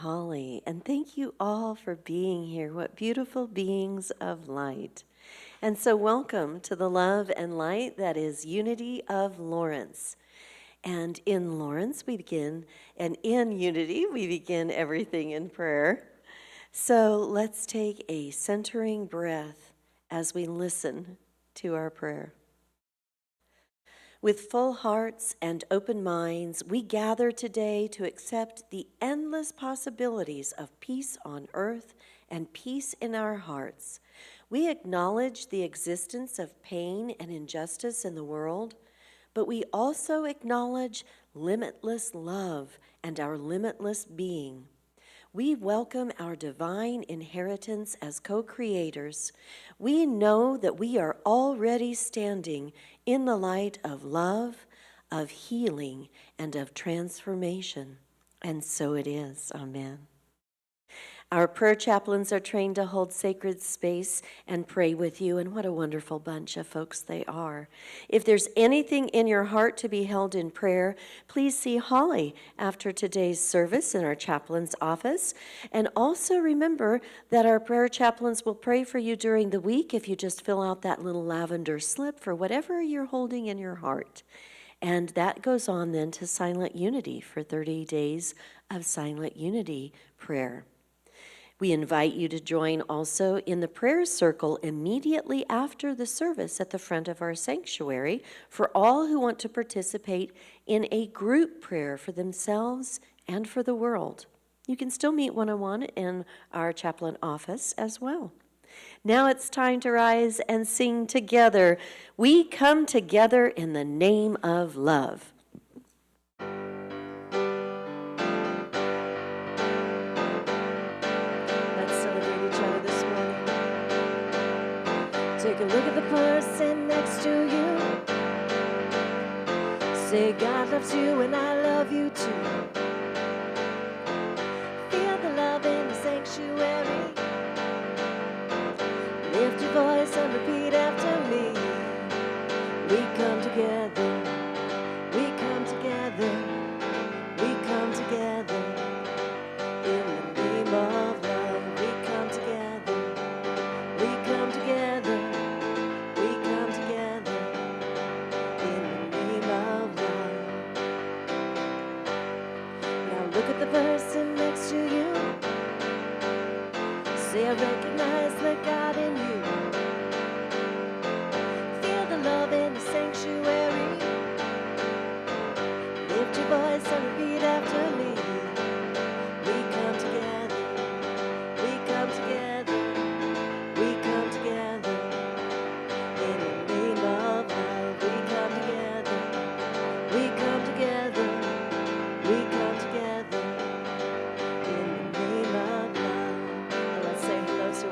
Holly, and thank you all for being here. What beautiful beings of light. And so, welcome to the love and light that is Unity of Lawrence. And in Lawrence, we begin, and in Unity, we begin everything in prayer. So, let's take a centering breath as we listen to our prayer. With full hearts and open minds, we gather today to accept the endless possibilities of peace on earth and peace in our hearts. We acknowledge the existence of pain and injustice in the world, but we also acknowledge limitless love and our limitless being. We welcome our divine inheritance as co-creators. We know that we are already standing in the light of love, of healing, and of transformation. And so it is. Amen. Our prayer chaplains are trained to hold sacred space and pray with you, and what a wonderful bunch of folks they are. If there's anything in your heart to be held in prayer, please see Holly after today's service in our chaplain's office. And also remember that our prayer chaplains will pray for you during the week if you just fill out that little lavender slip for whatever you're holding in your heart. And that goes on then to Silent Unity for 30 days of Silent Unity prayer. We invite you to join also in the prayer circle immediately after the service at the front of our sanctuary for all who want to participate in a group prayer for themselves and for the world. You can still meet one-on-one in our chaplain office as well. Now it's time to rise and sing together. We come together in the name of love. Take a look at the person next to you. Say God loves you and I love you too. Feel the love in the sanctuary. Lift your voice and repeat after me. We come together. We come together. We come together. In the name of love, we come together. We come together. We come together in the name of love. Now look at the person next to you. Say I recognize the God in you. Feel the love in the sanctuary. Lift your voice and repeat after me. We come together. We come together. We come together. In the name of love, we come together. We come together. We come together. In the name of love. And let's say hello to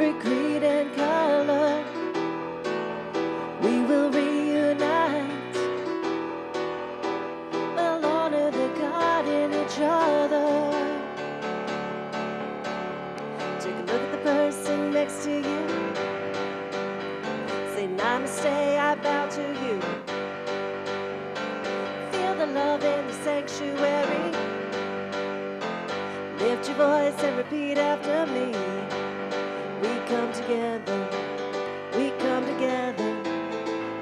every creed and color. We will reunite. We'll honor the God in each other. Take a look at the person next to you. Say namaste, I bow to you. Feel the love in the sanctuary. Lift your voice and repeat after me. We come together. We come together.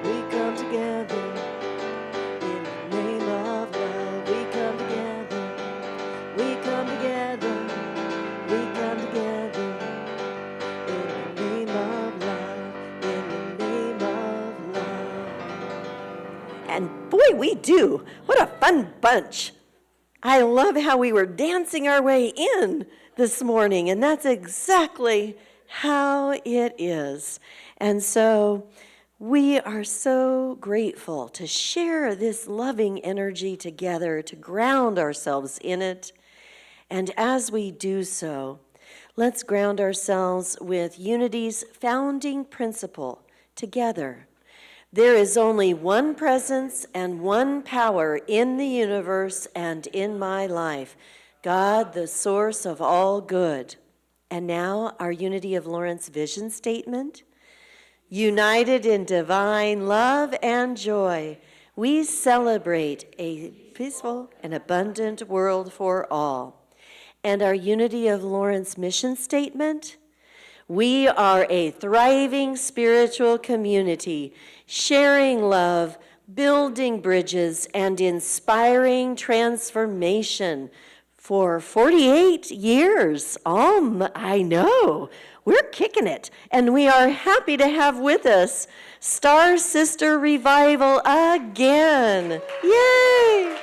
We come together. In the name of love. We come together. We come together. We come together. In the name of love. In the name of love. And boy, we do. What a fun bunch. I love how we were dancing our way in this morning, and that's exactly how it is. And so we are so grateful to share this loving energy together, to ground ourselves in it. And as we do so, let's ground ourselves with Unity's founding principle together. There is only one presence and one power in the universe and in my life, God, the source of all good. And now our Unity of Lawrence vision statement. United in divine love and joy, we celebrate a peaceful and abundant world for all. And our Unity of Lawrence mission statement. We are a thriving spiritual community, sharing love, building bridges, and inspiring transformation. For 48 years, I know, we're kicking it. And we are happy to have with us Star Sister Revival again. Yay!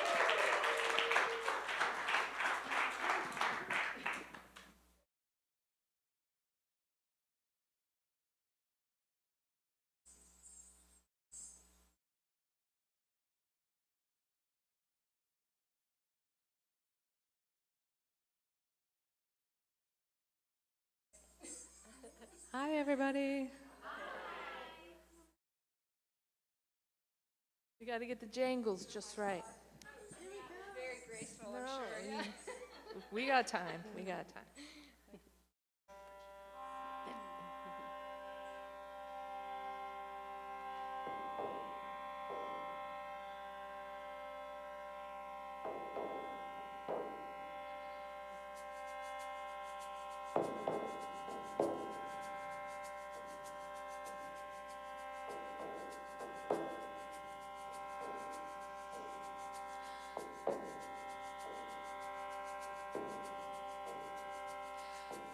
Hi, everybody. We got to get the jangles just right. Very graceful, I'm No, sure. we got time. We got time.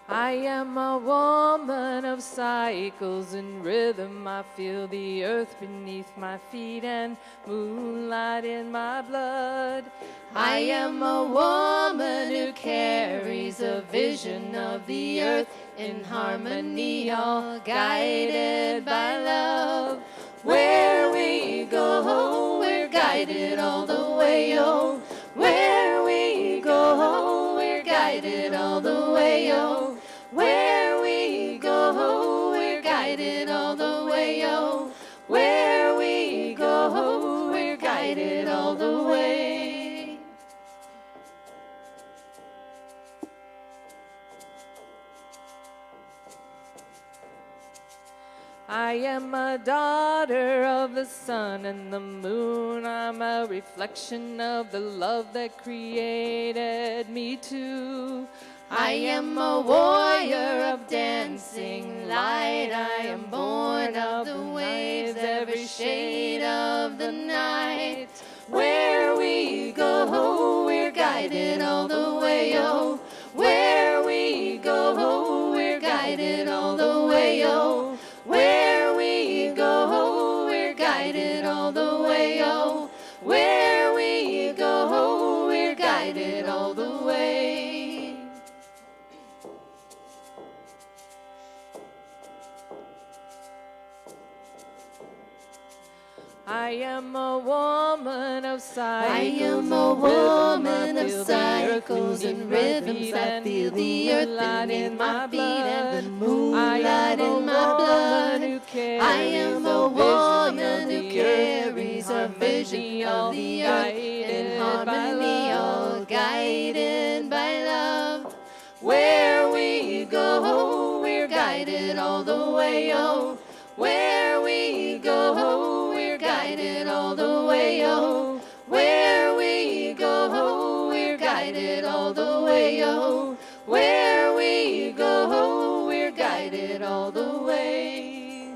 I am a woman of cycles and rhythm. I feel the earth beneath my feet and moonlight in my blood. I am a woman who carries a vision of the earth in harmony, all guided by love. Where we go, we're guided all the way, oh. Where we go, we're guided all the way, oh. Where we go, we're guided all the way, oh. Where we go, we're guided all the way. I am a daughter of the sun and the moon. I'm a reflection of the love that created me too. I am a warrior of dancing light. I am born of the waves, every shade of the night. Where we go, we're guided all the way, oh. Where we go, we're guided all the way, oh. Where we go, we're guided all the way, oh. Where we go, we're guided all the way. I am a woman of cycles. I am a woman of cycles and rhythms. I feel the earth beneath my feet and the moonlight in my blood. I am a woman who carries a vision of the earth in harmony, all guided by love. Where we go, we're guided all the way, oh. Where we go, we're guided all the way, oh. Where we go, we're guided all the way, oh. Where we go, we're guided all the way.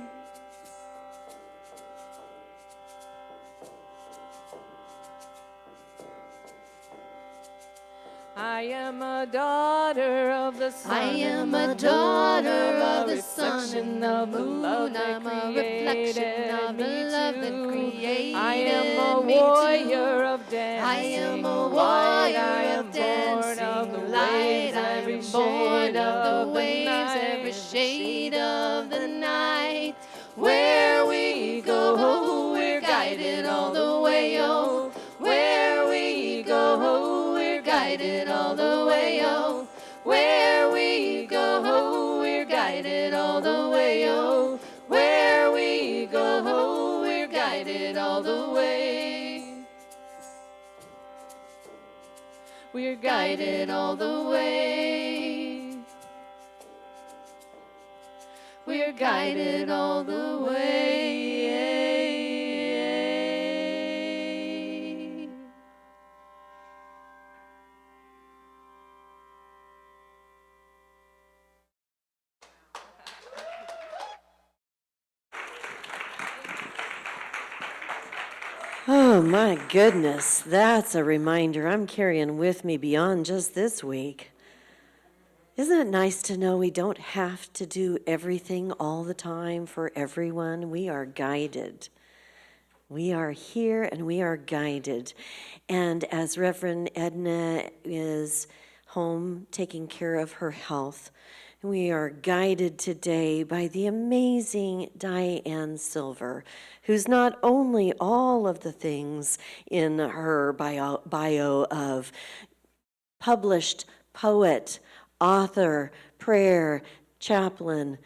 I am a daughter of the sun. I am a daughter of the sun and the moon. I'm a reflection of the love that created me. I am a warrior of dancing. I am a warrior of dancing light. I am born of the waves, every shade of the night. Where we go, we're guided all the way, oh. Where we go, we're guided all the way, oh. Where we go, we're guided all the way, oh. Where we go, we're guided all the way. We're guided all the way. We're guided all the way. Oh my goodness, that's a reminder I'm carrying with me beyond just this week. Isn't it nice to know we don't have to do everything all the time for everyone? We are guided. We are here and we are guided. And as Reverend Edna is home taking care of her health, we are guided today by the amazing Diane Silver, who's not only all of the things in her bio of published poet, author, prayer, chaplain,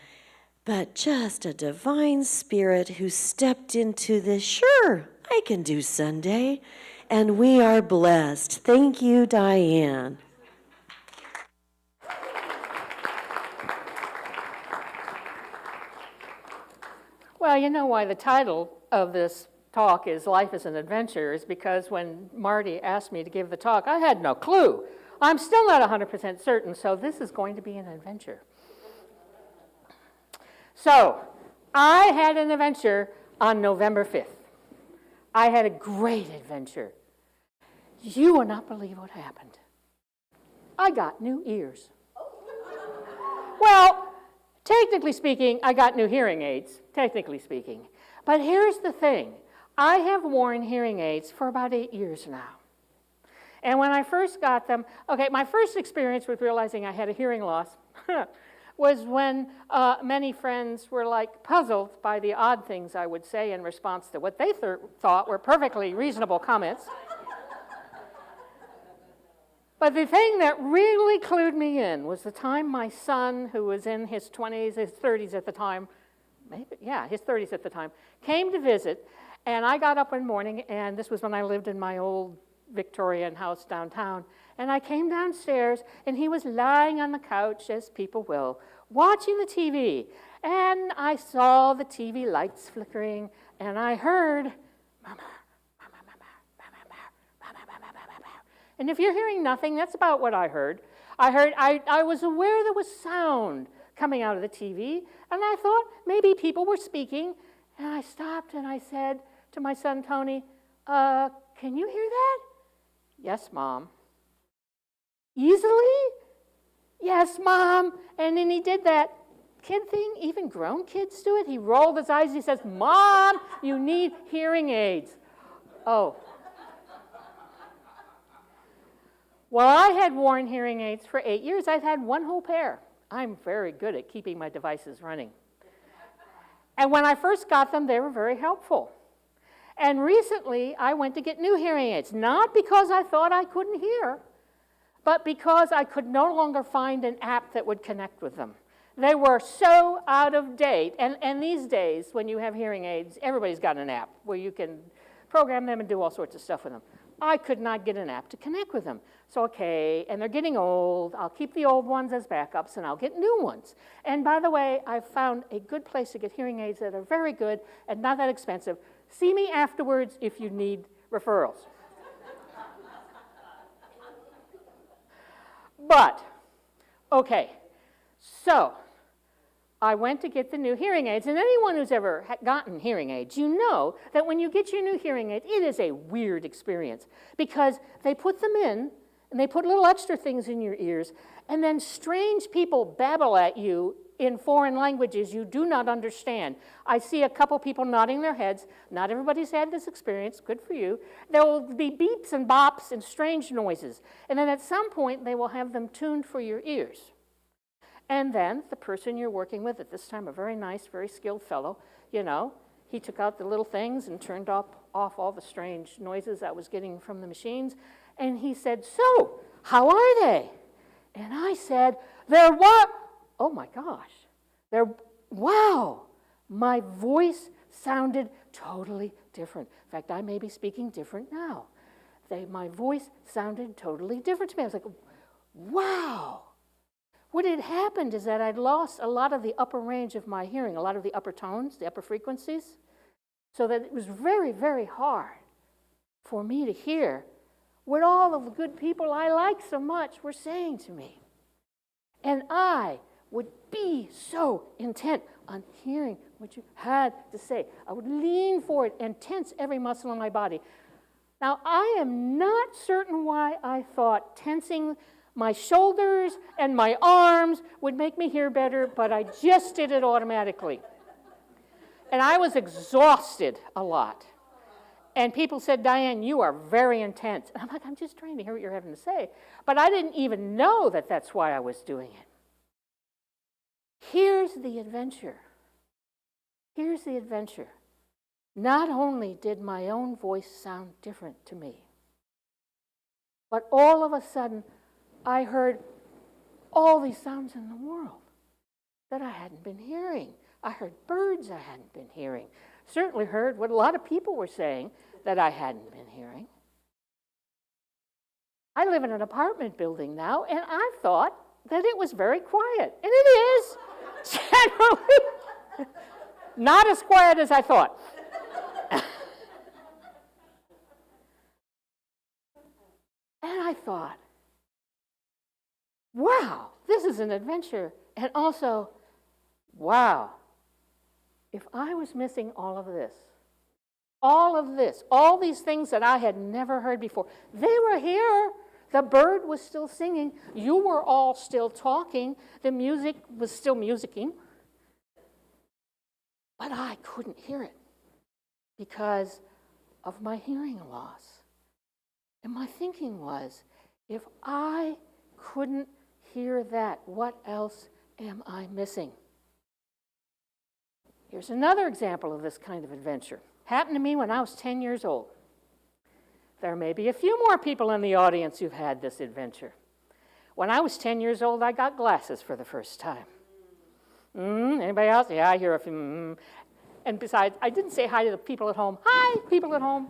but just a divine spirit who stepped into this, sure, I can do Sunday, and we are blessed. Thank you, Diane. Well, you know why the title of this talk is Life is an Adventure is because when Marty asked me to give the talk, I had no clue. I'm still not 100% certain, so this is going to be an adventure. So, I had an adventure on November 5th. I had a great adventure. You will not believe what happened. I got new ears. Well, technically speaking, I got new hearing aids, technically speaking. But here's the thing. I have worn hearing aids for about 8 years now. And when I first got them, okay, my first experience with realizing I had a hearing loss was when many friends were like puzzled by the odd things I would say in response to what they thought were perfectly reasonable comments. But the thing that really clued me in was the time my son, who was in his 20s, his 30s at the time, his 30s at the time, came to visit, and I got up one morning, and this was when I lived in my old Victorian house downtown, and I came downstairs, and he was lying on the couch, as people will, watching the TV, and I saw the TV lights flickering, and I heard, Mama. And if you're hearing nothing, that's about what I heard. I was aware there was sound coming out of the TV, and I thought maybe people were speaking, and I stopped and I said to my son, Tony, can you hear that? Yes, Mom. Easily? Yes, Mom. And then he did that kid thing, even grown kids do it. He rolled his eyes, he says, Mom, you need hearing aids. Oh. Well, I had worn hearing aids for 8 years. I've had one whole pair. I'm very good at keeping my devices running. And when I first got them, they were very helpful. And recently, I went to get new hearing aids, not because I thought I couldn't hear, but because I could no longer find an app that would connect with them. They were so out of date. And these days, when you have hearing aids, everybody's got an app where you can program them and do all sorts of stuff with them. I could not get an app to connect with them. So, okay, and they're getting old. I'll keep the old ones as backups, and I'll get new ones. And by the way, I've found a good place to get hearing aids that are very good and not that expensive. See me afterwards if you need referrals. But, okay, so I went to get the new hearing aids, and anyone who's ever gotten hearing aids, you know that when you get your new hearing aid, it is a weird experience because they put them in, and they put little extra things in your ears, and then strange people babble at you in foreign languages you do not understand. I see a couple people nodding their heads. Not everybody's had this experience. Good for you. There will be beeps and bops and strange noises, and then at some point they will have them tuned for your ears. And then the person you're working with, at this time a very nice, very skilled fellow, you know, he took out the little things and turned off all the strange noises I was getting from the machines. And he said, "So, how are they?" And I said, "They're what?" Oh my gosh. Wow. My voice sounded totally different. In fact, I may be speaking different now. My voice sounded totally different to me. I was like, wow. What had happened is that I'd lost a lot of the upper range of my hearing, a lot of the upper tones, the upper frequencies, so that it was very, very hard for me to hear what all of the good people I like so much were saying to me. And I would be so intent on hearing what you had to say. I would lean forward and tense every muscle in my body. Now, I am not certain why I thought tensing my shoulders and my arms would make me hear better, but I just did it automatically. And I was exhausted a lot. And people said, "Diane, you are very intense." And I'm like, I'm just trying to hear what you're having to say. But I didn't even know that that's why I was doing it. Here's the adventure. Here's the adventure. Not only did my own voice sound different to me, but all of a sudden, I heard all these sounds in the world that I hadn't been hearing. I heard birds I hadn't been hearing. Certainly heard what a lot of people were saying that I hadn't been hearing. I live in an apartment building now, and I thought that it was very quiet. And it is, generally. Not as quiet as I thought. And I thought, wow, this is an adventure. And also, wow, if I was missing all of this, all these things that I had never heard before, they were here. The bird was still singing. You were all still talking. The music was still musicking. But I couldn't hear it because of my hearing loss. And my thinking was, if I couldn't hear that, what else am I missing? Here's another example of this kind of adventure. Happened to me when I was 10 years old. There may be a few more people in the audience who've had this adventure. When I was 10 years old, I got glasses for the first time. Anybody else? Yeah, I hear a few. And besides, I didn't say hi to the people at home. Hi, people at home.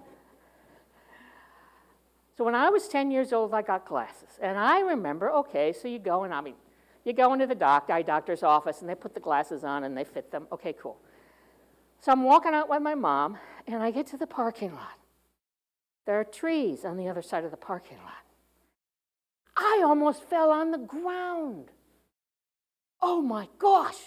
So when I was 10 years old, I got glasses. And I remember, okay, so you go into the eye doctor's office, and they put the glasses on, and they fit them. Okay, cool. So I'm walking out with my mom, and I get to the parking lot. There are trees on the other side of the parking lot. I almost fell on the ground. Oh my gosh.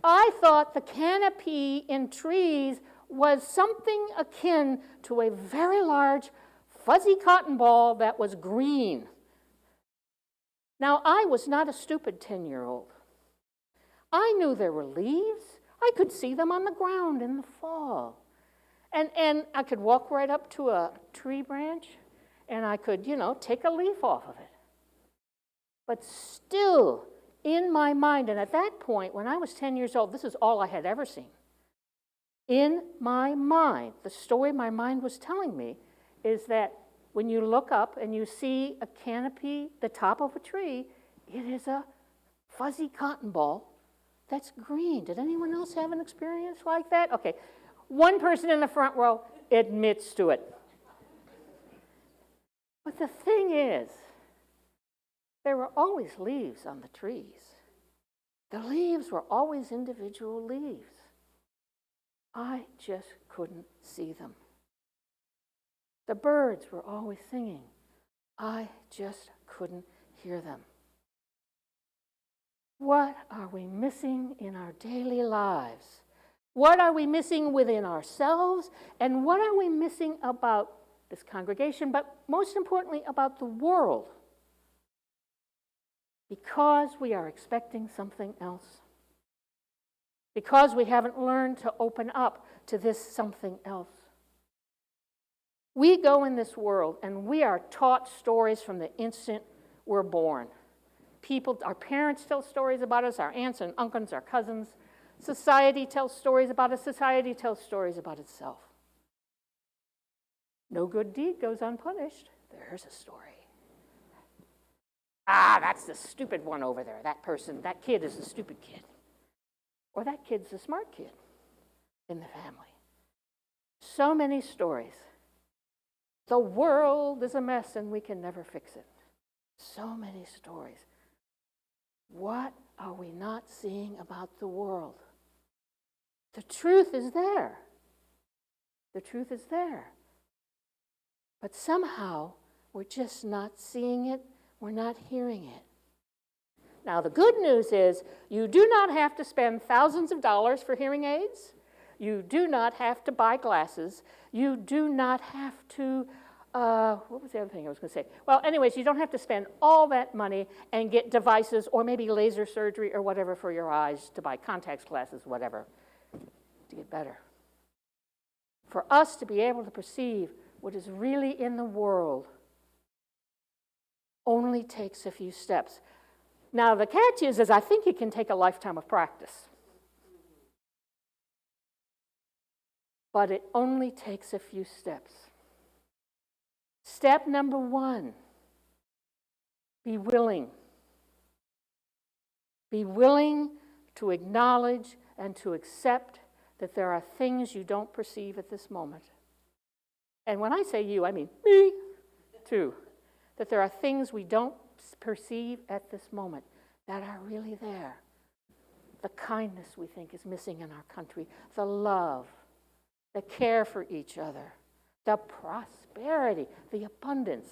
I thought the canopy in trees was something akin to a very large fuzzy cotton ball that was green. Now, I was not a stupid 10-year-old. I knew there were leaves. I could see them on the ground in the fall. And I could walk right up to a tree branch, and I could, take a leaf off of it. But still, in my mind, and at that point, when I was 10 years old, this is all I had ever seen. In my mind, the story my mind was telling me is that when you look up and you see a canopy, the top of a tree, it is a fuzzy cotton ball that's green. Did anyone else have an experience like that? Okay, one person in the front row admits to it. But the thing is, there were always leaves on the trees. The leaves were always individual leaves. I just couldn't see them. The birds were always singing. I just couldn't hear them. What are we missing in our daily lives? What are we missing within ourselves? And what are we missing about this congregation, but most importantly about the world? Because we are expecting something else. Because we haven't learned to open up to this something else. We go in this world and we are taught stories from the instant we're born. People, our parents tell stories about us, our aunts and uncles, our cousins. Society tells stories about us. Society tells stories about itself. No good deed goes unpunished. There's a story. Ah, that's the stupid one over there. That person, that kid is the stupid kid. Or that kid's the smart kid in the family. So many stories. The world is a mess and we can never fix it. So many stories. What are we not seeing about the world? The truth is there. The truth is there. But somehow we're just not seeing it. We're not hearing it. Now, the good news is you do not have to spend thousands of dollars for hearing aids. You do not have to buy glasses. You do not have to, what was the other thing I was going to say? Well, anyways, you don't have to spend all that money and get devices or maybe laser surgery or whatever for your eyes, to buy contacts, glasses, whatever, to get better. For us to be able to perceive what is really in the world only takes a few steps. Now, the catch is I think it can take a lifetime of practice. But it only takes a few steps. Step number 1, be willing. Be willing to acknowledge and to accept that there are things you don't perceive at this moment. And when I say you, I mean me too. That there are things we don't perceive at this moment that are really there. The kindness we think is missing in our country, the love, the care for each other, the prosperity, the abundance.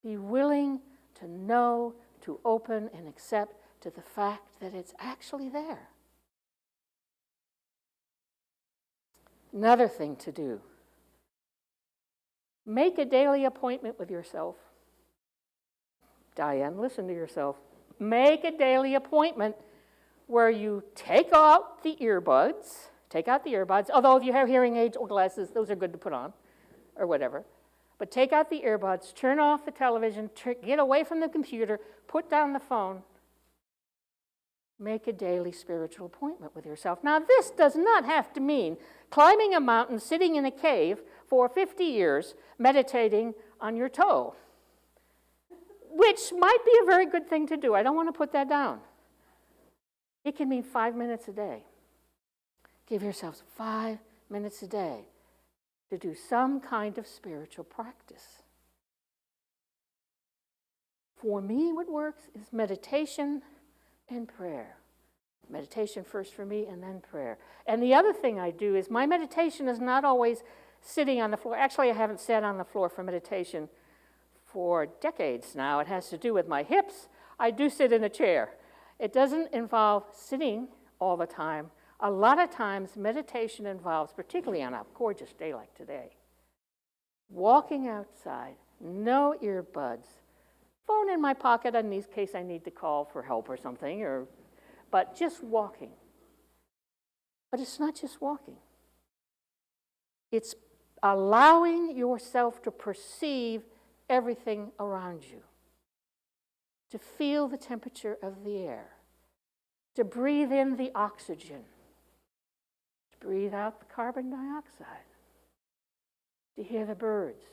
Be willing to know, to open and accept to the fact that it's actually there. Another thing to do. Make a daily appointment with yourself. Diane, listen to yourself. Make a daily appointment where you take out the earbuds, although if you have hearing aids or glasses, those are good to put on, or whatever. But take out the earbuds, turn off the television, get away from the computer, put down the phone. Make a daily spiritual appointment with yourself. Now, this does not have to mean climbing a mountain, sitting in a cave for 50 years, meditating on your toe, which might be a very good thing to do. I don't want to put that down. It can mean 5 minutes a day. Give yourselves 5 minutes a day to do some kind of spiritual practice. For me, what works is meditation and prayer. Meditation first for me and then prayer. And the other thing I do is my meditation is not always sitting on the floor. Actually, I haven't sat on the floor for meditation for decades now. It has to do with my hips. I do sit in a chair. It doesn't involve sitting all the time. A lot of times meditation involves, particularly on a gorgeous day like today, walking outside, no earbuds, phone in my pocket in case I need to call for help or something, but just walking. But it's not just walking. It's allowing yourself to perceive everything around you, to feel the temperature of the air, to breathe in the oxygen, to breathe out the carbon dioxide. To hear the birds.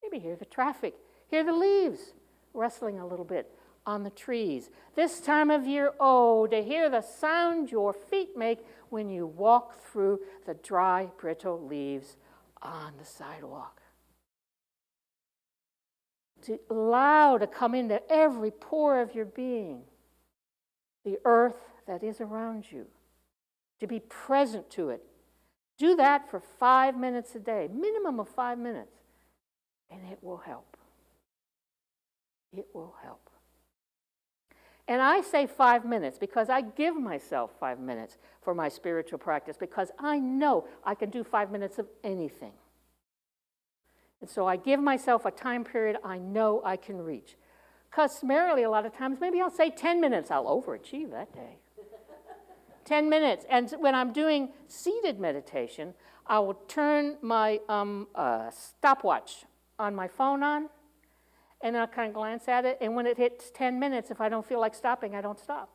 Maybe hear the traffic. Hear the leaves rustling a little bit on the trees. This time of year, oh, to hear the sound your feet make when you walk through the dry, brittle leaves on the sidewalk. To allow to come into every pore of your being, the earth that is around you, to be present to it. Do that for 5 minutes a day, minimum of 5 minutes, and it will help. It will help. And I say 5 minutes because I give myself 5 minutes for my spiritual practice because I know I can do 5 minutes of anything. And so I give myself a time period I know I can reach. Customarily, a lot of times, maybe I'll say 10 minutes. I'll overachieve that day. 10 minutes. And when I'm doing seated meditation, I will turn my stopwatch on my phone on, and I'll kind of glance at it, and when it hits 10 minutes, if I don't feel like stopping, I don't stop.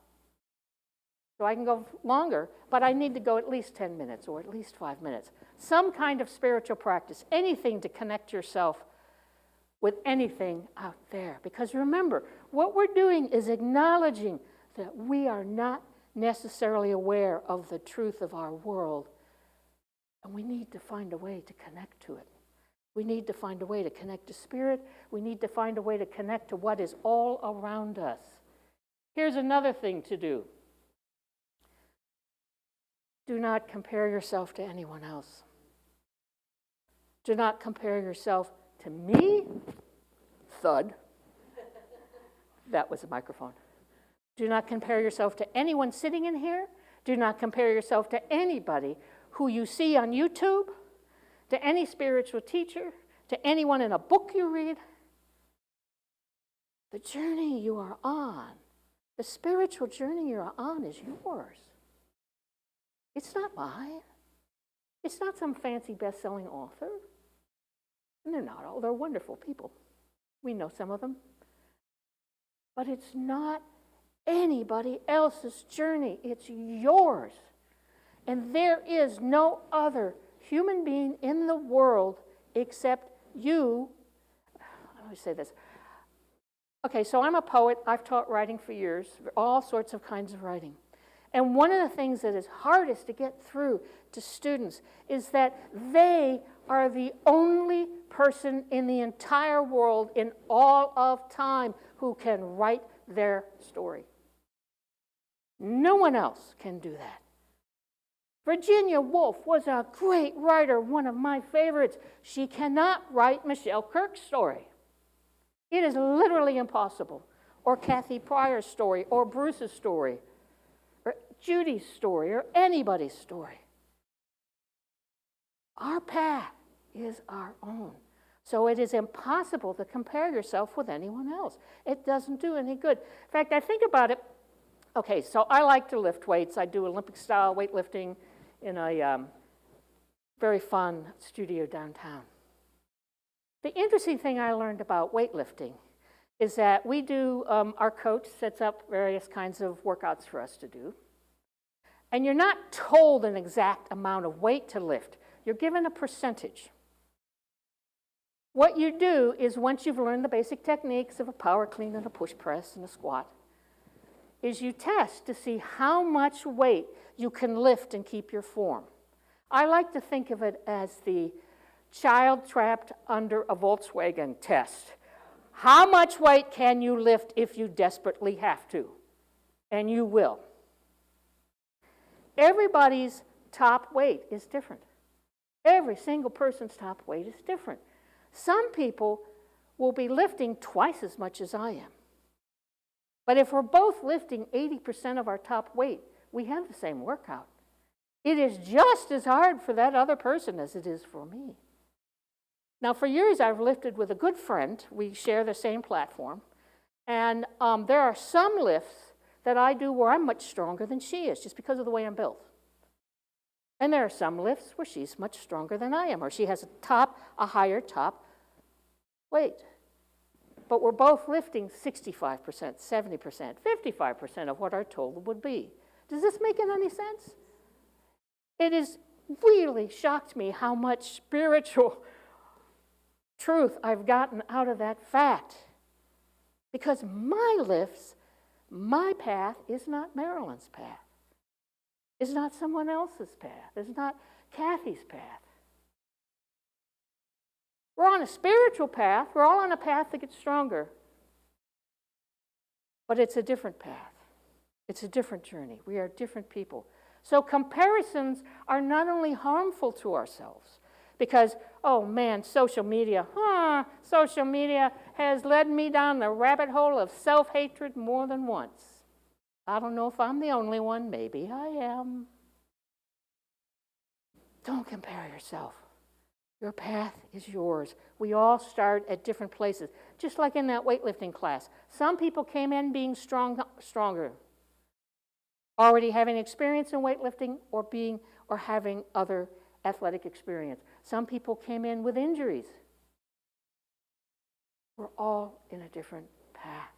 So I can go longer, but I need to go at least 10 minutes or at least 5 minutes. Some kind of spiritual practice, anything to connect yourself with anything out there. Because remember, what we're doing is acknowledging that we are not necessarily aware of the truth of our world, and we need to find a way to connect to it. We need to find a way to connect to spirit. We need to find a way to connect to what is all around us. Here's another thing to do. Do not compare yourself to anyone else. Do not compare yourself to me. Thud. That was a microphone. Do not compare yourself to anyone sitting in here. Do not compare yourself to anybody who you see on YouTube, to any spiritual teacher, to anyone in a book you read. The journey you are on, the spiritual journey you're on is yours. It's not mine. It's not some fancy best-selling author. And they're not all. They're wonderful people. We know some of them. But it's not anybody else's journey. It's yours. And there is no other human being in the world except you. Let me say this. Okay, so I'm a poet. I've taught writing for years, all sorts of kinds of writing. And one of the things that is hardest to get through to students is that they are the only person in the entire world in all of time who can write their story. No one else can do that. Virginia Woolf was a great writer, one of my favorites. She cannot write Michelle Kirk's story. It is literally impossible. Or Kathy Pryor's story, or Bruce's story, or Judy's story, or anybody's story. Our path is our own. So it is impossible to compare yourself with anyone else. It doesn't do any good. In fact, I think about it. Okay, so I like to lift weights. I do Olympic-style weightlifting in a very fun studio downtown. The interesting thing I learned about weightlifting is that we do, our coach sets up various kinds of workouts for us to do. And you're not told an exact amount of weight to lift. You're given a percentage. What you do is once you've learned the basic techniques of a power clean and a push press and a squat, is you test to see how much weight you can lift and keep your form. I like to think of it as the child trapped under a Volkswagen test. How much weight can you lift if you desperately have to? And you will. Everybody's top weight is different. Every single person's top weight is different. Some people will be lifting twice as much as I am. But if we're both lifting 80% of our top weight, we have the same workout. It is just as hard for that other person as it is for me. Now, for years, I've lifted with a good friend. We share the same platform. And there are some lifts that I do where I'm much stronger than she is, just because of the way I'm built. And there are some lifts where she's much stronger than I am, or she has a higher top weight. But we're both lifting 65%, 70%, 55% of what our total would be. Does this make any sense? It has really shocked me how much spiritual truth I've gotten out of that fact. Because my path is not Marilyn's path. It's not someone else's path. It's not Kathy's path. We're on a spiritual path. We're all on a path to get stronger. But it's a different path. It's a different journey. We are different people. So comparisons are not only harmful to ourselves, because, oh man, social media has led me down the rabbit hole of self-hatred more than once. I don't know if I'm the only one. Maybe I am. Don't compare yourself. Your path is yours. We all start at different places. Just like in that weightlifting class. Some people came in being stronger, already having experience in weightlifting or having other athletic experience. Some people came in with injuries. We're all in a different path.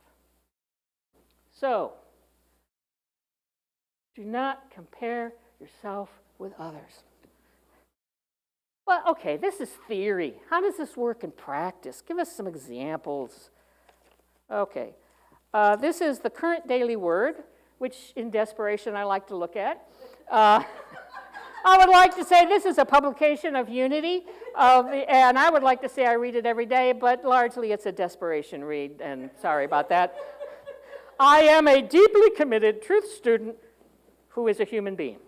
So, do not compare yourself with others. Well, okay, this is theory. How does this work in practice? Give us some examples. Okay, this is the current daily word, which in desperation I like to look at. I would like to say this is a publication of Unity, and I would like to say I read it every day, but largely it's a desperation read, and sorry about that. I am a deeply committed truth student who is a human being.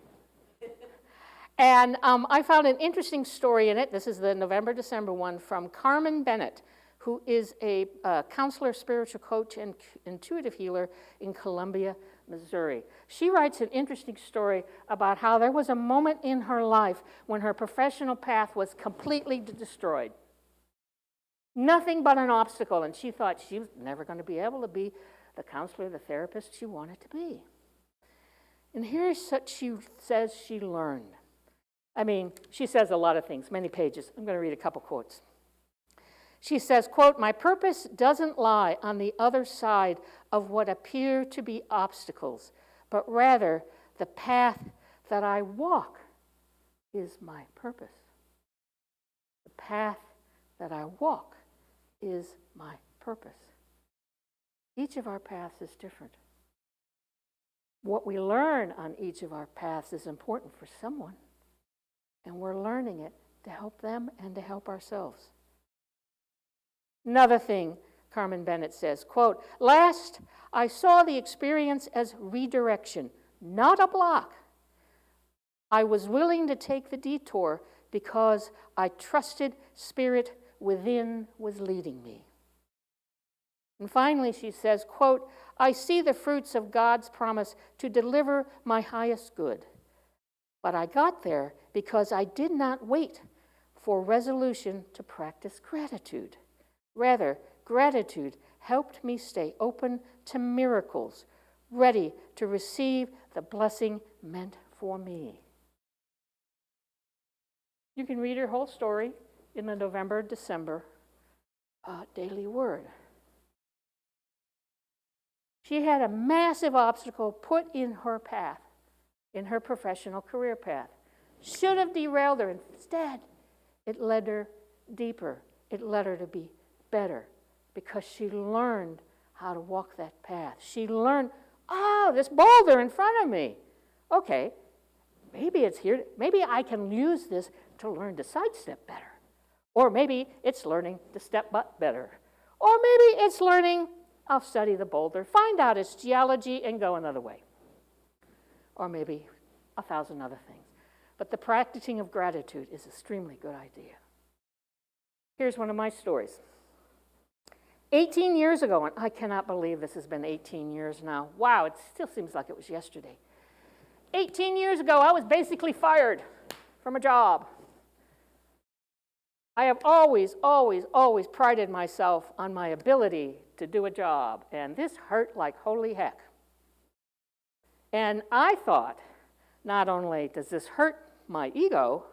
And I found an interesting story in it. This is the November-December one from Carmen Bennett, who is a counselor, spiritual coach, and intuitive healer in Columbia, Missouri. She writes an interesting story about how there was a moment in her life when her professional path was completely destroyed. Nothing but an obstacle, and she thought she was never going to be able to be the counselor, the therapist she wanted to be. And here's what she says she learned. I mean, she says a lot of things, many pages. I'm going to read a couple quotes. She says, quote, "My purpose doesn't lie on the other side of what appear to be obstacles, but rather the path that I walk is my purpose. The path that I walk is my purpose." Each of our paths is different. What we learn on each of our paths is important for someone, and we're learning it to help them and to help ourselves. Another thing Carmen Bennett says, quote, "Last, I saw the experience as redirection, not a block. I was willing to take the detour because I trusted Spirit within was leading me." And finally, she says, quote, "I see the fruits of God's promise to deliver my highest good. But I got there because I did not wait for resolution to practice gratitude. Rather, gratitude helped me stay open to miracles, ready to receive the blessing meant for me." You can read her whole story in the November-December Daily Word. She had a massive obstacle put in her path, in her professional career path. Should have derailed her. Instead, it led her deeper. It led her to be better because she learned how to walk that path. She learned, oh, this boulder in front of me. Okay, maybe it's here. Maybe I can use this to learn to sidestep better. Or maybe it's learning to step butt better. Or maybe it's learning, I'll study the boulder, find out its geology, and go another way. Or maybe 1,000 other things. But the practicing of gratitude is an extremely good idea. Here's one of my stories. 18 years ago, and I cannot believe this has been 18 years now. Wow, it still seems like it was yesterday. 18 years ago, I was basically fired from a job. I have always prided myself on my ability to do a job, and this hurt like holy heck. And I thought, not only does this hurt my ego,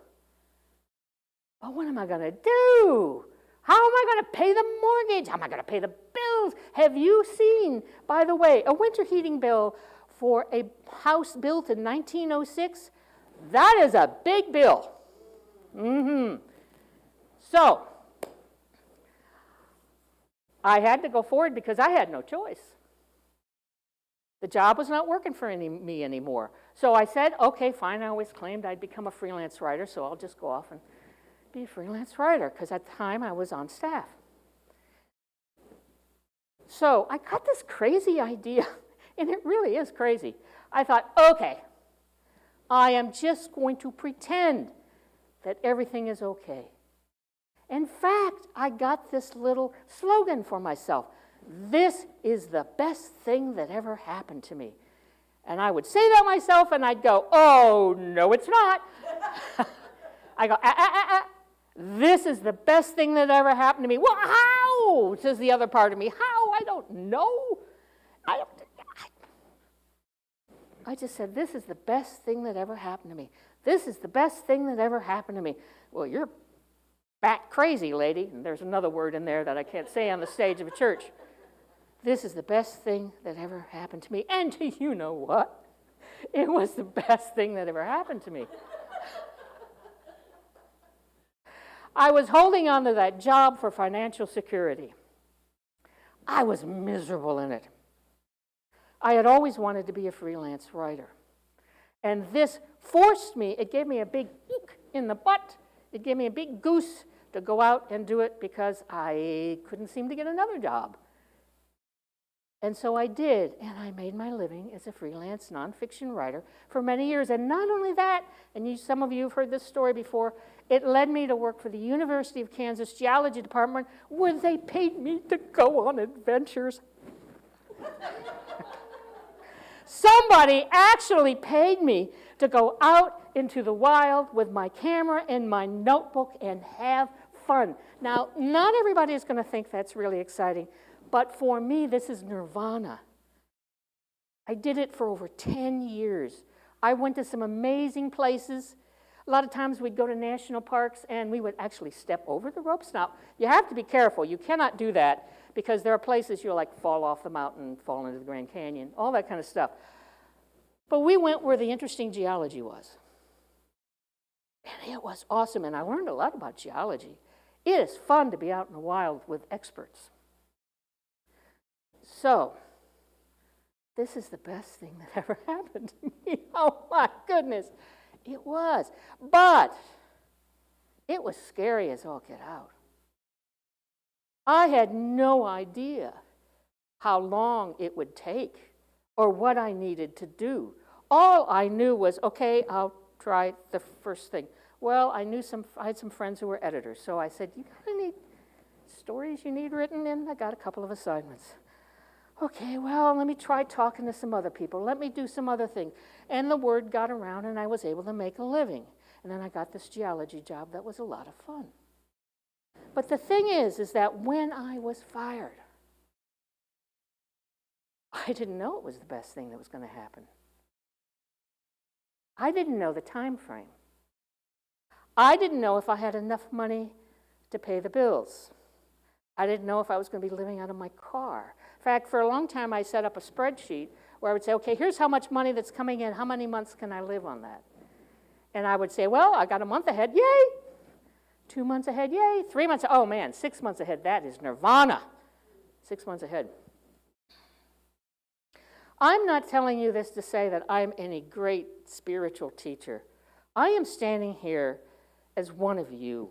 but what am I going to do? How am I going to pay the mortgage? How am I going to pay the bills? Have you seen, by the way, a winter heating bill for a house built in 1906? That is a big bill. So, I had to go forward because I had no choice. The job was not working for me anymore. So I said, okay, fine. I always claimed I'd become a freelance writer, so I'll just go off and be a freelance writer, because at the time I was on staff. So I got this crazy idea, and it really is crazy. I thought, okay, I am just going to pretend that everything is okay. In fact, I got this little slogan for myself. This is the best thing that ever happened to me. And I would say that myself, and I'd go, oh, no, it's not. I go, this is the best thing that ever happened to me. Well, how? Says the other part of me. How? I don't know. I just said, this is the best thing that ever happened to me. This is the best thing that ever happened to me. Well, you're bat crazy, lady. And there's another word in there that I can't say on the stage of a church. This is the best thing that ever happened to me. And do you know what? It was the best thing that ever happened to me. I was holding on to that job for financial security. I was miserable in it. I had always wanted to be a freelance writer. And this forced me, it gave me a big eek in the butt. It gave me a big goose to go out and do it because I couldn't seem to get another job. And so I did, and I made my living as a freelance nonfiction writer for many years. And not only that, and some of you have heard this story before, it led me to work for the University of Kansas Geology Department, where they paid me to go on adventures. Somebody actually paid me to go out into the wild with my camera and my notebook and have fun. Now, not everybody is going to think that's really exciting, but for me, this is nirvana. I did it for over 10 years. I went to some amazing places. A lot of times we'd go to national parks and we would actually step over the ropes. Now, you have to be careful. You cannot do that because there are places you'll like fall off the mountain, fall into the Grand Canyon, all that kind of stuff. But we went where the interesting geology was. And it was awesome, and I learned a lot about geology. It is fun to be out in the wild with experts. So, this is the best thing that ever happened to me. Oh my goodness, it was. But it was scary as all get out. I had no idea how long it would take or what I needed to do. All I knew was, okay, I'll try the first thing. Well, I had some friends who were editors, so I said, you got any stories you need written in? I got a couple of assignments. Okay, well, let me try talking to some other people. Let me do some other thing. And the word got around, and I was able to make a living. And then I got this geology job that was a lot of fun. But the thing is that when I was fired, I didn't know it was the best thing that was going to happen. I didn't know the time frame. I didn't know if I had enough money to pay the bills. I didn't know if I was going to be living out of my car. In fact, for a long time, I set up a spreadsheet where I would say, okay, here's how much money that's coming in. How many months can I live on that? And I would say, well, I got a month ahead. Yay! 2 months ahead. Yay! 3 months. Oh, man, 6 months ahead. That is nirvana. 6 months ahead. I'm not telling you this to say that I'm any great spiritual teacher. I am standing here as one of you.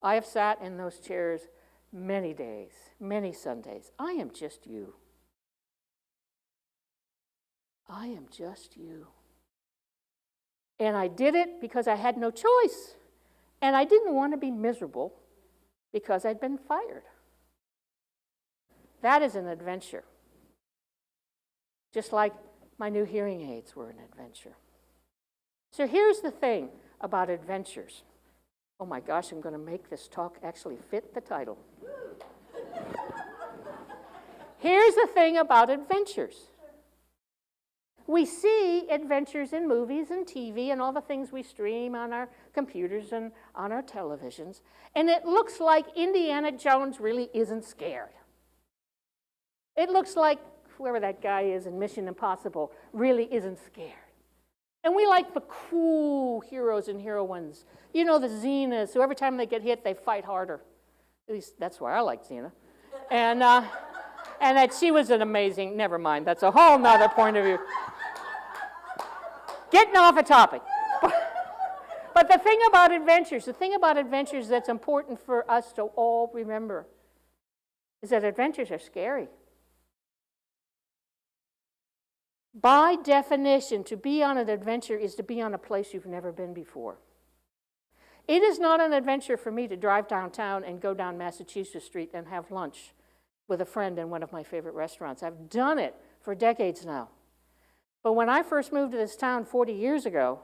I have sat in those chairs many days, many Sundays. I am just you. I am just you. And I did it because I had no choice. And I didn't want to be miserable because I'd been fired. That is an adventure. Just like my new hearing aids were an adventure. So here's the thing about adventures. Oh my gosh, I'm going to make this talk actually fit the title. Here's the thing about adventures. We see adventures in movies and TV and all the things we stream on our computers and on our televisions, and it looks like Indiana Jones really isn't scared. It looks like whoever that guy is in Mission Impossible really isn't scared. And we like the cool heroes and heroines. You know, the Xenas, who every time they get hit, they fight harder. At least that's why I like Xena. And that she was an amazing, never mind, that's a whole nother point of view. Getting off a topic. But the thing about adventures that's important for us to all remember is that adventures are scary. By definition, to be on an adventure is to be on a place you've never been before. It is not an adventure for me to drive downtown and go down Massachusetts Street and have lunch with a friend in one of my favorite restaurants. I've done it for decades now. But when I first moved to this town 40 years ago,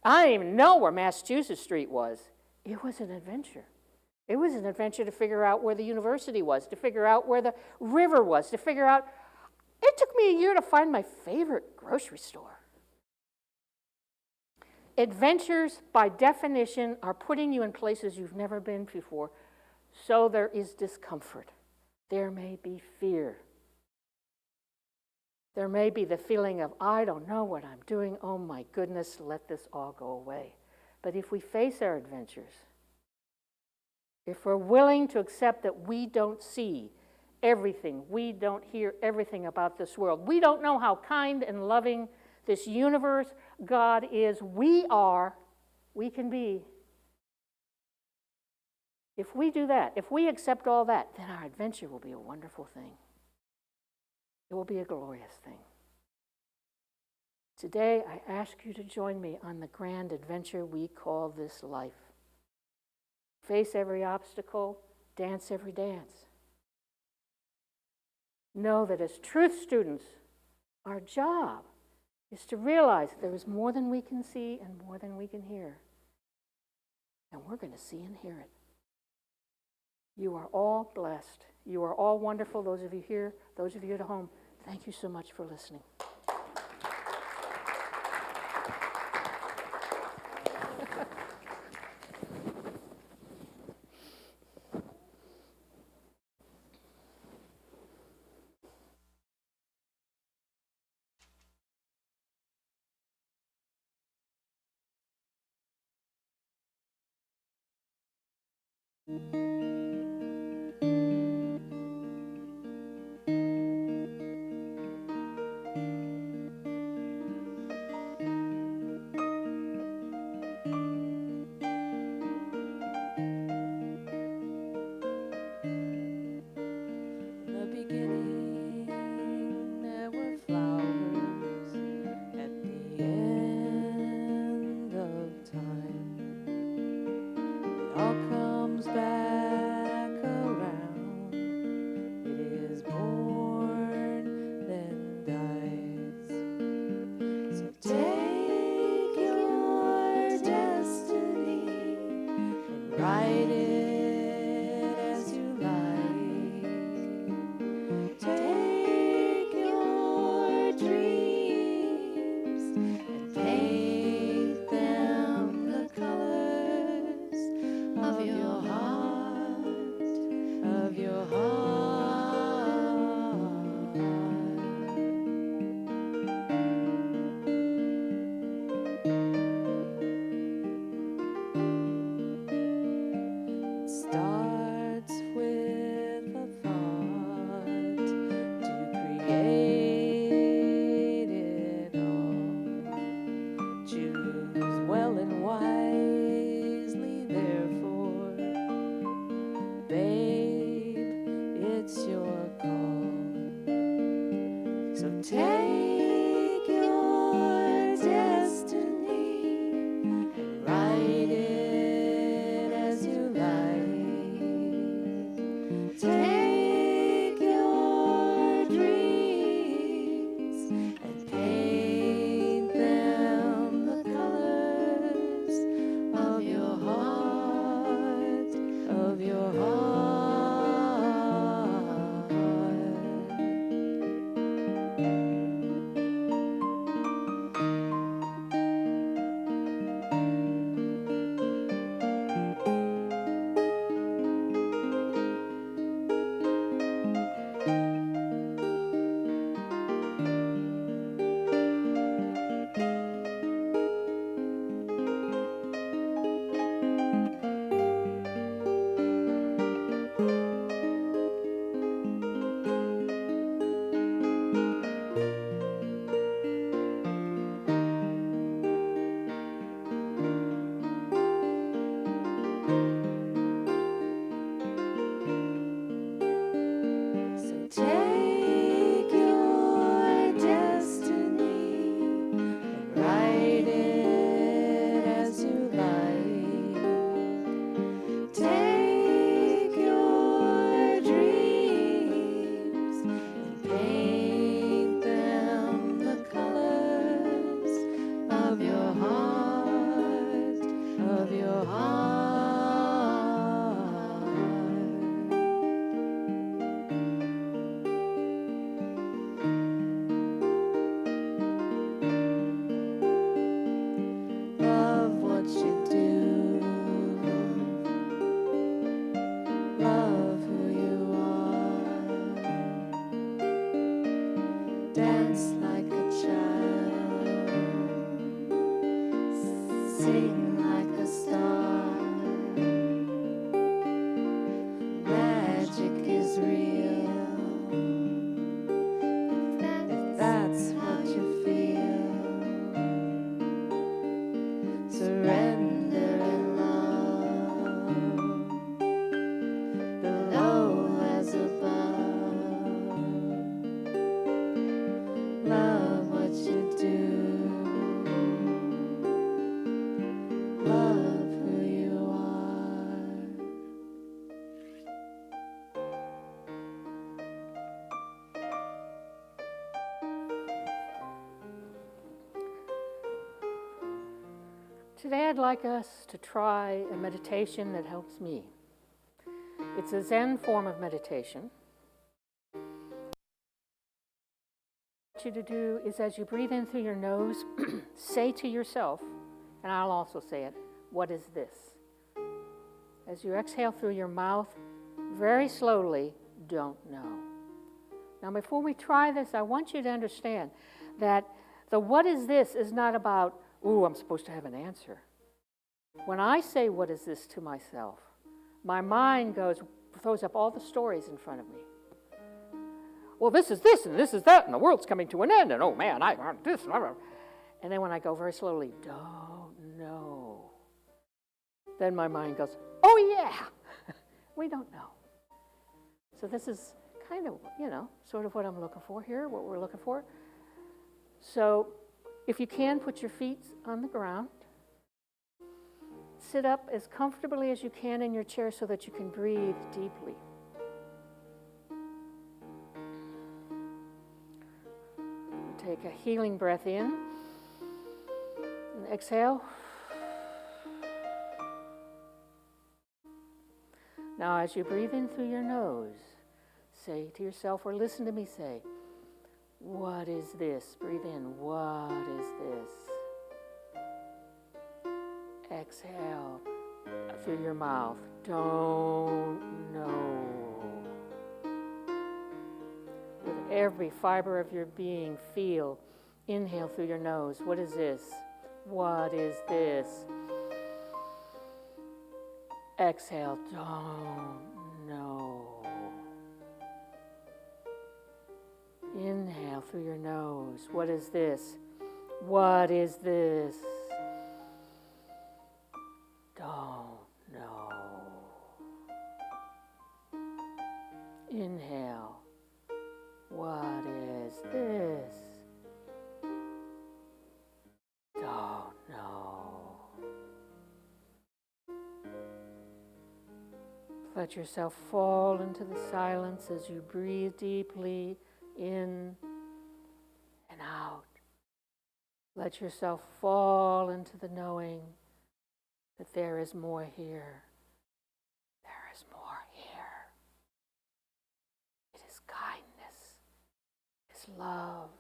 I didn't even know where Massachusetts Street was. It was an adventure. It was an adventure to figure out where the university was, to figure out where the river was, to figure out. It took me a year to find my favorite grocery store. Adventures, by definition, are putting you in places you've never been before, so there is discomfort. There may be fear. There may be the feeling of, I don't know what I'm doing, oh my goodness, let this all go away. But if we face our adventures, if we're willing to accept that we don't see everything, we don't hear everything about this world, we don't know how kind and loving this universe, God is, we can be. If we do that, if we accept all that, then our adventure will be a wonderful thing. It will be a glorious thing. Today, I ask you to join me on the grand adventure we call this life. Face every obstacle, dance every dance. Know that as truth students, our job is to realize there is more than we can see and more than we can hear. And we're going to see and hear it. You are all blessed. You are all wonderful, those of you here, those of you at home. Thank you so much for listening. The beginning, there were flowers. At the end of time, it all comes back around. It is born, then dies. So take your destiny and write it as you like. Take your dreams and paint them the colors of your heart, of your heart. It starts with a thought to create it all. Choose well and wisely, therefore, babe, it's your call. So take your destiny and write it as you like. Take your dreams and paint them the colors of your heart, of your heart. dance like a child, sing like a star. Magic is real. If that's what you feel, surrender in love, below as above. Love what you do, love who you are. Today I'd like us to try a meditation that helps me. It's a Zen form of meditation. What I want you to do is, as you breathe in through your nose, say to yourself, and I'll also say it, what is this? As you exhale through your mouth, very slowly, don't know. Now before we try this, I want you to understand that the what is this is not about, ooh, I'm supposed to have an answer. When I say what is this to myself, my mind throws up all the stories in front of me. Well, this is this, and this is that, and the world's coming to an end, and oh man, I want this. And then when I go very slowly, don't know, then my mind goes, oh yeah, we don't know. So this is kind of, sort of what I'm looking for here, what we're looking for. So if you can, put your feet on the ground. Sit up as comfortably as you can in your chair so that you can breathe deeply. Take a healing breath in and exhale. Now, as you breathe in through your nose, say to yourself, or listen to me say, what is this? Breathe in, what is this? Exhale through your mouth, don't know. With every fiber of your being, feel, inhale through your nose, what is this? What is this? Exhale, don't know. Inhale through your nose, what is this? What is this? Don't know. Inhale. What is this? Don't know. Let yourself fall into the silence as you breathe deeply in and out. Let yourself fall into the knowing that there is more here. There is more here. It is kindness. It is love.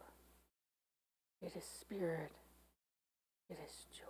It is spirit. It is joy.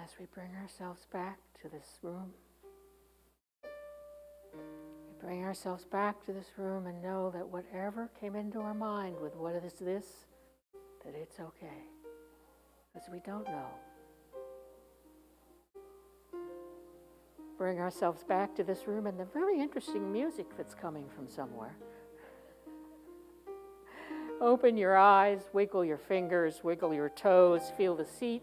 As we bring ourselves back to this room, we bring ourselves back to this room and know that whatever came into our mind with what is this, that it's okay, because we don't know. Bring ourselves back to this room and the very interesting music that's coming from somewhere. Open your eyes, wiggle your fingers, wiggle your toes, feel the seat,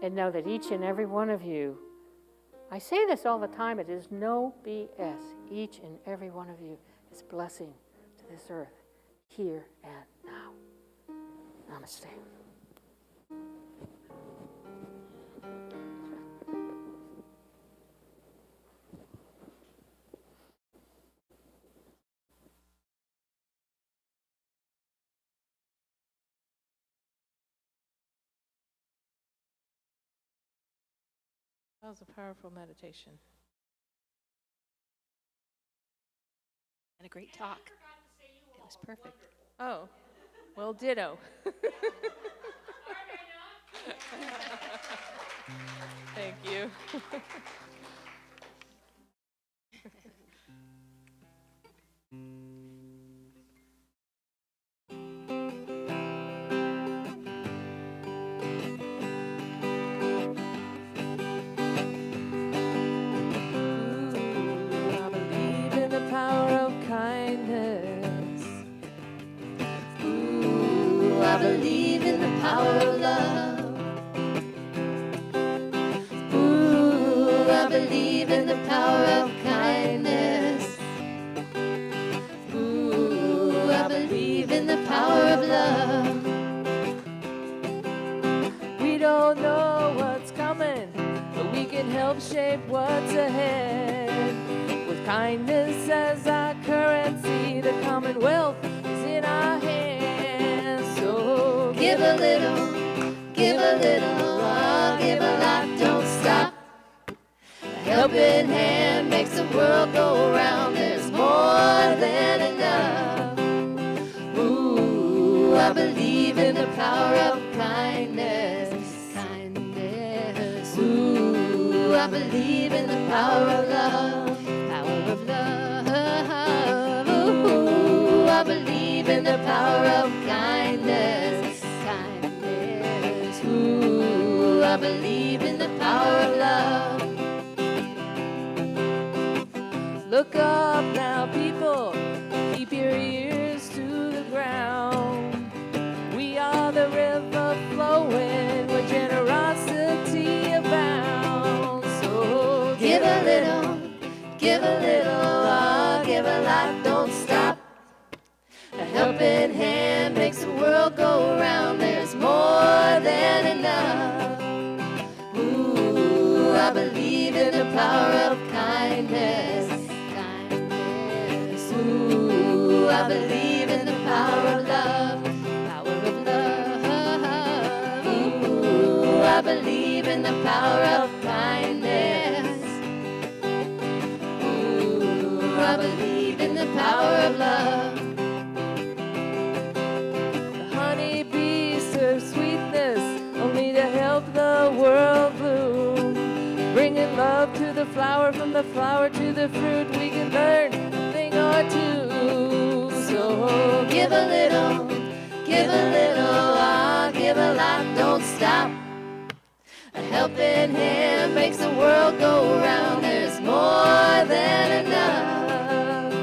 and know that each and every one of you, I say this all the time, it is no BS. Each and every one of you is blessing to this earth, here and now. Namaste. That was a powerful meditation. And a great talk. It was perfect. Oh, well, ditto. Thank you. I believe in the power of kindness. Ooh, I believe in the power of love. Ooh, I believe in the power of kindness. Ooh, I believe in the power of love. We don't know what's coming, but we can help shape what's ahead. With kindness as our currency, the commonwealth is in our hands. So Give a little, oh, give a lot, don't stop. A helping hand makes the world go round. There's more than enough. Ooh, I believe in the power of kindness. Kindness. Ooh, I believe in the power of love. Power of love. Ooh, I believe in the power of kindness. Kindness. Ooh, I believe in the power of love. look up now, people, keep your ears to the ground. We are the river flowing where generosity abounds. So Give a little, oh, give a lot, don't stop. A helping hand makes the world go round. There's more than enough. Ooh, I believe in the power of kindness. Kindness. Ooh, I believe in the power of love. Power of love. Ooh, I believe in the power of kindness. Ooh, I believe in the power of love. Only to help the world bloom. Bringing love to the flower, from the flower to the fruit, we can learn a thing or two. So give a little, ah, give a lot, don't stop. A helping hand makes the world go round. There's more than enough.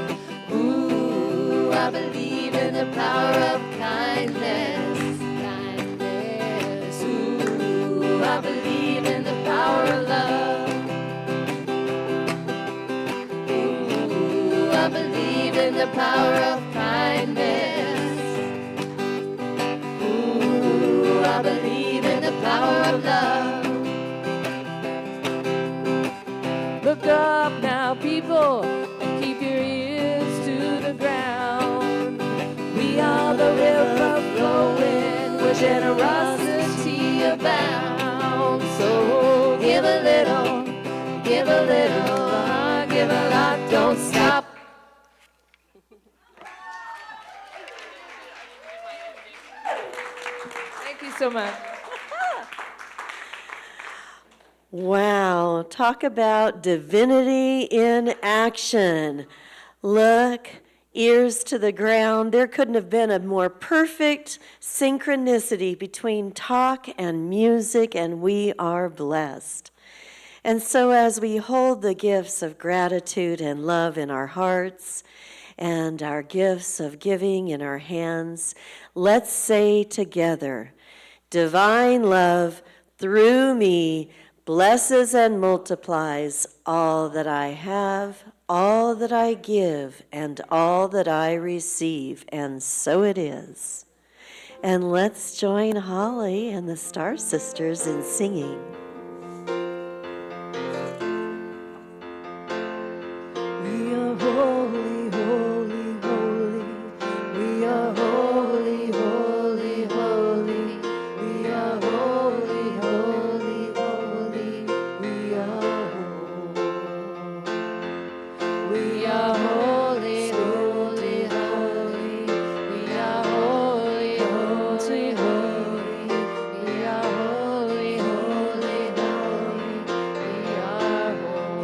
Ooh, I believe in the power of kindness. I believe in the power of love. Ooh, I believe in the power of kindness. Ooh, I believe in the power of love. Look up now, people, and keep your ears to the ground. We are the river flowing where generosity abounds. So give a little, give a lot, don't stop. Thank you so much. Wow, talk about divinity in action. Look ears to the ground. There couldn't have been a more perfect synchronicity between talk and music, and we are blessed. And so as we hold the gifts of gratitude and love in our hearts and our gifts of giving in our hands, let's say together, divine love through me blesses and multiplies all that I have, all that I give, and all that I receive. And so it is. And let's join Holly and the Star Sisters in singing. We are holy, holy, holy. We are holy, holy, holy. We are holy, holy, holy. We are holy. We are holy, holy, holy. We are holy, holy, holy. We are holy, holy, holy. We are holy.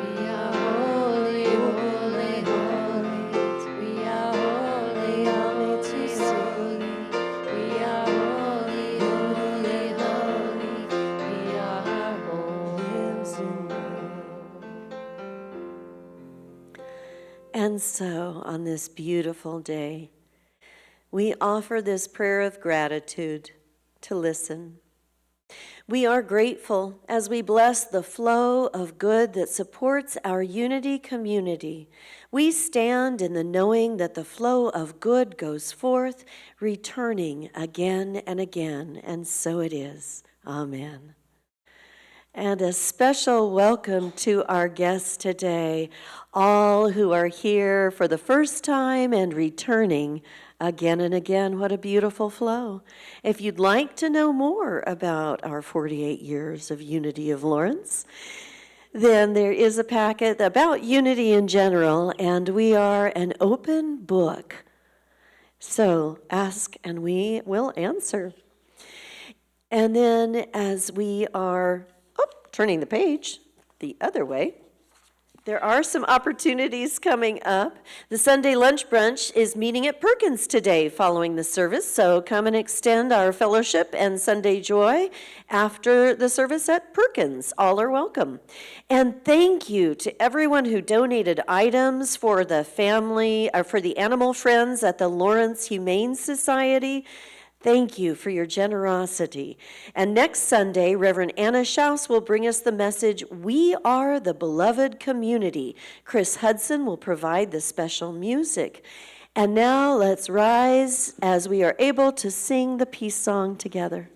We are holy, holy, holy. We are holy, holy, holy. We are holy, holy, holy. We are holy. And so, on this beautiful day, we offer this prayer of gratitude to listen. We are grateful as we bless the flow of good that supports our unity community. We stand in the knowing that the flow of good goes forth, returning again and again, and so it is. Amen. And a special welcome to our guests today, all who are here for the first time and returning again and again. What a beautiful flow. If you'd like to know more about our 48 years of Unity of Lawrence, then there is a packet about unity in general, and we are an open book. So ask and we will answer. And then as we are turning the page the other way, there are some opportunities coming up. The Sunday lunch brunch is meeting at Perkins today following the service, so come and extend our fellowship and Sunday joy after the service at Perkins. All are welcome. And thank you to everyone who donated items for the family, or for the animal friends at the Lawrence Humane Society. Thank you for your generosity. And next Sunday, Reverend Anna Schaus will bring us the message, We Are the Beloved Community. Chris Hudson will provide the special music. And now let's rise as we are able to sing the peace song together.